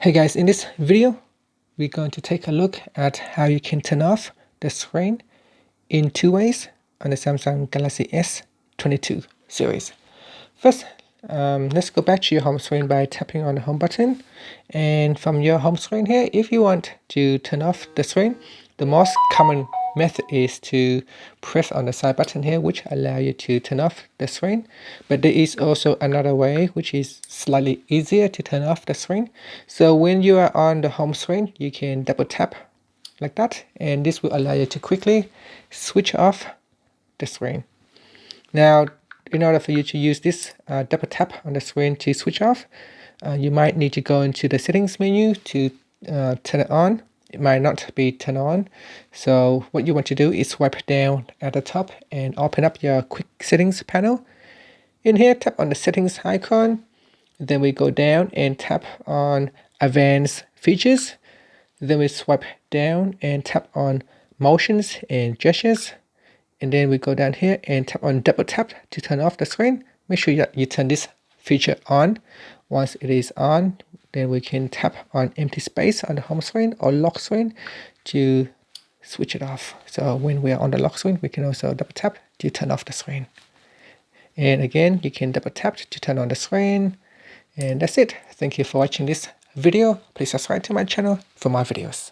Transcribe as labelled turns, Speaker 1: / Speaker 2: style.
Speaker 1: Hey guys, in this video, we're going to take a look at how you can turn off the screen in two ways on the Samsung Galaxy S22 series. First, let's go back to your home screen by tapping on the home button. And from your home screen here, if you want to turn off the screen, the most common method is to press on the side button here, which allow you to turn off the screen. But there is also another way which is slightly easier to turn off the screen. So when you are on the home screen, you can double tap like that, and this will allow you to quickly switch off the screen. Now, in order for you to use this double tap on the screen to switch off, you might need to go into the settings menu to turn it on. It might not be turned on. So what you want to do is swipe down at the top and open up your quick settings panel. In here, tap on the settings icon. Then we go down and tap on advanced features. Then we swipe down and tap on motions and gestures. And then we go down here and tap on double tap to turn off the screen. Make sure that you turn this feature on. Once it is on, then we can tap on empty space on the home screen or lock screen to switch it off. So when we are on the lock screen, we can also double tap to turn off the screen. And again, you can double tap to turn on the screen. And that's it. Thank you for watching this video. Please subscribe to my channel for more videos.